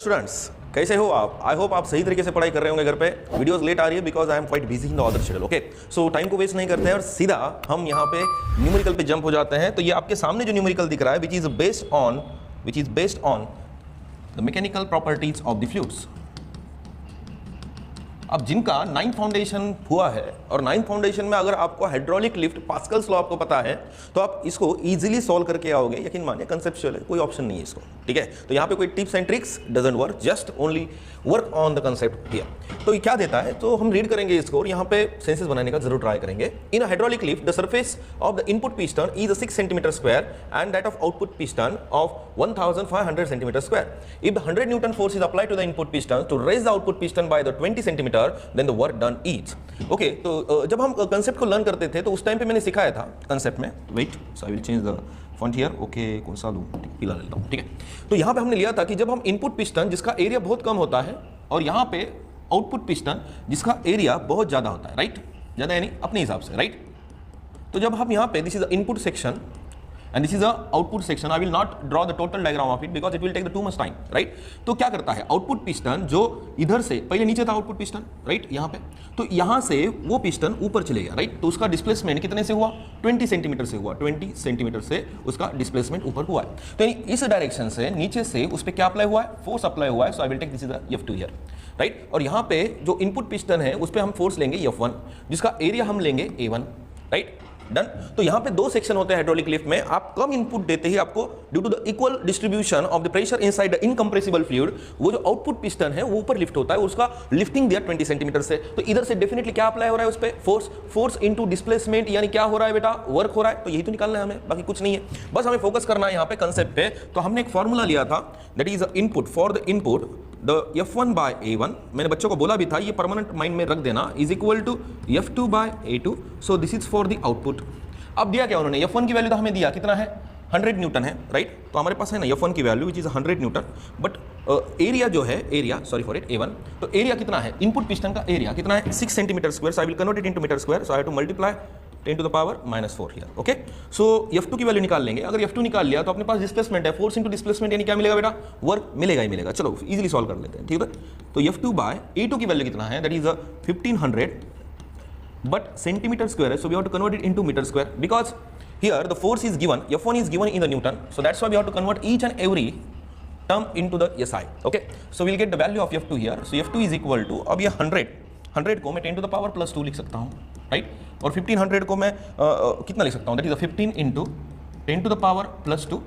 Students कैसे हो आप? आई होप आप सही तरीके से पढ़ाई कर रहे होंगे घर पे। वीडियोस लेट आ रही है because I am quite busy in the other schedule. Okay, so time को वेस्ट नहीं करते हैं और सीधा हम यहाँ पे न्यूमेरिकल पे जंप हो जाते हैं। तो ये आपके सामने जो न्यूमेरिकल दिख रहा है which is based on the mechanical properties of the fluids. अब जिनका 9th फाउंडेशन हुआ है और 9th फाउंडेशन में अगर आपको हाइड्रोलिक लिफ्ट पास्कल्स लॉ आपको पता है तो आप इसको इजीली सॉल्व करके आओगे। यकीन मानिए कंसेप्चुअल है, कोई ऑप्शन नहीं है इसको। ठीक है, तो यहाँ पे कोई tips and tricks doesn't work, just only work on the concept here. तो ये क्या देता है तो हम रीड करेंगे इसको और यहाँ पे सेंसेस बनाने का जरूर ट्राई करेंगे। In hydraulic lift the surface of the input piston is 6 centimetre square and that of output piston of 1500 centimetre square. If 100 newton force is applied to the input piston to raise the output piston by the 20 centimetre then the work done is okay। तो जब हम concept को learn करते थे तो उस time पे मैंने सिखाया था कंसेप्ट में। Wait, so I will change the font here. Okay, कौन सा लूं? पीला लेता हूं। ठीक है, तो यहां पे हमने लिया था कि जब हम इनपुट पिस्टन जिसका एरिया बहुत कम होता है और यहां पे आउटपुट पिस्टन जिसका एरिया बहुत ज्यादा होता है, राइट, ज्यादा यानी अपने हिसाब से, राइट। तो जब हम यहां पे this is the input section and this is the output section, I will not draw the total diagram of it because it will take the too much time, right। तो क्या करता है आउटपुट पिस्टन जो इधर से पहले नीचे था आउटपुट पिस्टन, राइट, यहाँ पे, तो यहाँ से वो पिस्टन ऊपर चले गया, राइट। तो उसका डिस्प्लेसमेंट कितने से हुआ? 20 सेंटीमीटर से हुआ। 20 सेंटीमीटर से उसका डिस्प्लेसमेंट ऊपर हुआ है। तो यानी इस डायरेक्शन से नीचे से उस पर क्या अप्लाई हुआ है? फोर्स अप्लाई हुआ है। So I will take this is the F2 here, right. और यहाँ पे जो इनपुट पिस्टन है उस पर हम फोर्स लेंगे F1 जिसका एरिया हम लेंगे A1, राइट, डन। तो यहां पे दो सेक्शन होते हैं हाइड्रोलिक लिफ्ट में। आप कम इनपुट देते ही आपको due to the equal distribution of the pressure inside the incompressible fluid वो जो आउटपुट पिस्टन है वो ऊपर लिफ्ट होता है, उसका लिफ्टिंग दिया 20 सेंटीमीटर से। तो इधर से डेफिनेटली क्या अप्लाई हो रहा है उस पे? फोर्स इनटू डिस्प्लेसमेंट, यानी क्या हो रहा है बेटा? वर्क हो रहा है। तो यही तो निकालना है हमें, बाकी कुछ नहीं है। बस हमें फोकस करना है यहाँ पे कंसेप्ट पे। तो हमने एक फॉर्मूला लिया था that is input for the input the F1 by A1। मैंने बच्चों को बोला भी था ये परमानेंट माइंड में रख देना, is equal to F2 by A2। So this is for the output. अब दिया क्या उन्होंने? F1 की वैल्यू तो हमें दिया कितना है? 100 न्यूटन है, राइट। तो हमारे पास है ना F1 की value which is 100 Newton, but area जो है, area sorry for it A1, तो एरिया कितना है? इनपुट पिस्टन का एरिया कितना है? 6 centimetre square. So I will convert it into metre square. So I have to multiply 10 to the power -4 here. Okay, so F2 की value निकाल लेंगे। अगर F2 निकाल लिया तो अपने पास डिस्प्लेसमेंट है, फोर्स इनटू डिस्प्लेसमेंट, यानी क्या मिलेगा बेटा? वर्क मिलेगा ही मिलेगा। चलो इजीली सॉल्व कर लेते हैं, ठीक है। तो F2 बाय A2 की वैल्यू कितना है? That is 1500 but centimetre square है, so we have to convert it into metre square because here the force is given, F1 is given in the Newton, so that's why we have to convert each and every term into the SI. Okay, so we'll get the value of F2 here. So F2 is equal to, अब ये 100 को मैं 10 to the power +2 लिख सकता हूँ, right. और 1500 को मैं कितना लिख सकता हूँ? That is 15 into 10 to the power +2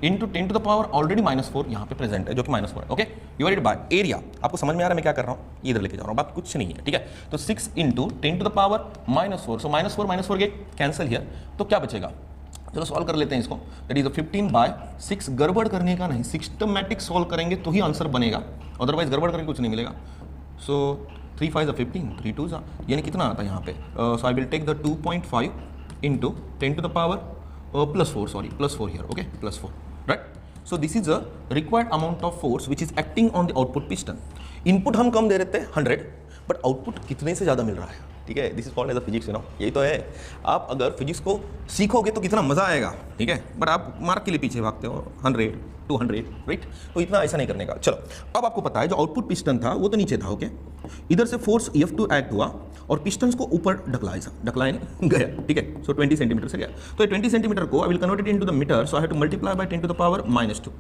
into 10 to the power already -4 यहाँ पे प्रेजेंट है जो कि -4 है। Okay, divided by area. आपको समझ में आ रहा है मैं क्या कर रहा हूँ? इधर लेके जा रहा हूँ, बात कुछ नहीं है, ठीक है। तो 6 into 10 to the power -4, so -4 get cancel here. तो क्या बचेगा? चलो सॉल्व कर लेते हैं इसको। That is 15/6। गड़बड़ करने का नहीं, सिस्टमैटिक सॉल्व करेंगे तो ही आंसर बनेगा, अदरवाइज गड़बड़ करके कुछ नहीं मिलेगा। सो 3 5 15, 3 2 यानी कितना आता है यहाँ पे? So I will take the 2.5 into 10 to the power +4, sorry +4 here. Okay, +4, right। so this is a required amount of force which is acting on the output piston। Input हम कम दे रहे थे 100, बट आउटपुट कितने से ज़्यादा मिल रहा है, ठीक है। This is called as a physics, you know, यही तो है। आप अगर फिजिक्स को सीखोगे तो कितना मज़ा आएगा, ठीक है, बट आप मार्क के लिए पीछे भागते हो, 100 200, राइट। तो इतना ऐसा नहीं करने का। चलो अब आपको पता है जो आउटपुट पिस्टन था वो तो नीचे था, ओके। इधर से फोर्स F2 एक्ट हुआ और पिस्टन्स को ऊपर ढकलाया गया, ठीक है। सो 20 सेंटीमीटर से गया। तो 20 सेंटीमीटर को I will convert it into the metre, so I have to multiply by 10 to the power -2,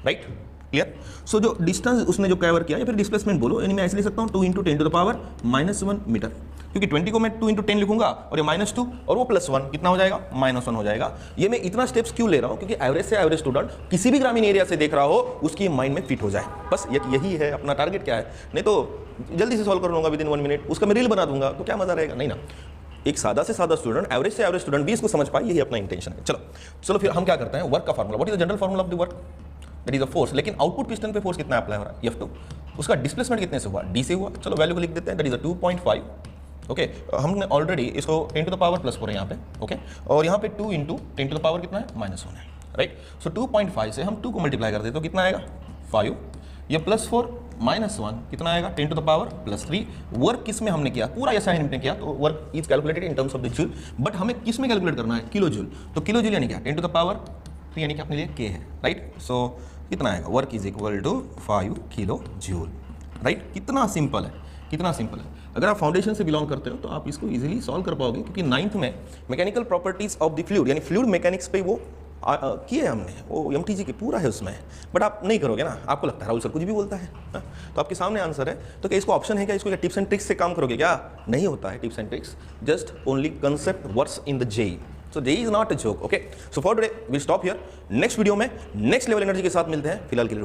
right, clear. So जो डिस्टेंस उसने जो कवर किया या फिर डिस्प्लेसमेंट बोलो, यानी मैं ऐसे लिख सकता हूँ 2 into 10 to the power -1 metre, क्योंकि 20 को मैं 2 इंटू 10 लिखूंगा और ये -2 और वो +1 कितना हो जाएगा? -1 हो जाएगा। ये मैं इतना स्टेप्स क्यों ले रहा हूँ? क्योंकि एवरेज से एवरेज स्टूडेंट किसी भी ग्रामीण एरिया से देख रहा हो उसकी माइंड में फिट हो जाए, बस यही है अपना टारगेट। क्या है? नहीं तो जल्दी से सॉल्व कर लूंगा विदिन 1 मिनट, उसका मैं रील बना दूंगा तो क्या मजा रहेगा? नहीं ना। एक सादा से सादा स्टूडेंट, एवरेज से एवरेज स्टूडेंट भी इसको समझ पाए, यही अपना इंटेंशन है। चलो फिर हम क्या करते हैं? वर्क का formula, what is the general formula of the work? That is the force. लेकिन आउटपुट पिस्टन पे फोर्स कितना अप्लाई हो रहा है? F2। उसका डिस्प्लेसमेंट कितने से हुआ? D से हुआ। चलो वैल्यू को लिख देते हैं, दैट इज 2.5। ओके, हमने ऑलरेडी इसको 10 to the power +4 है यहाँ पे, ओके। और यहाँ पे 2 इंटू 10 to the power कितना है? -1 है, राइट। सो 2.5 से हम 2 को मल्टीप्लाई कर देते तो कितना आएगा? 5। ये +4 -1 कितना आएगा? 10 to the power +3। वर्क किस में हमने किया? पूरा ऐसा हमने किया, तो work is calculated in terms of the joule, but हमें किस में कैलकुलेट करना है? Kilo joule. तो किलो जूल यानी क्या? 10 to the power 3 यानी कि अपने लिए K है, राइट। सो कितना आएगा, work is equal to 5 kilo joule, right. कितना सिंपल है, कितना सिंपल है। अगर आप फाउंडेशन से बिलोंग करते हो तो आप इसको इजीली सॉल्व कर पाओगे, क्योंकि 9th में mechanical properties of the fluid यानी फ्लूइड मैकेनिक्स पे वो किए हमने, वो MTG के पूरा है उसमें, बट आप नहीं करोगे ना, आपको लगता है राहुल सर कुछ भी बोलता है। तो आपके सामने आंसर है। तो क्या इसको ऑप्शन है क्या, इसको क्या टिप्स एंड ट्रिक्स से काम करोगे क्या? नहीं होता है tips and tricks, just only concept works in the JEE। So JEE is not a joke, okay? So for today we'll stop here. Next video में नेक्स्ट लेवल एनर्जी के साथ मिलते हैं, फिलहाल के लिए रुक जाइए।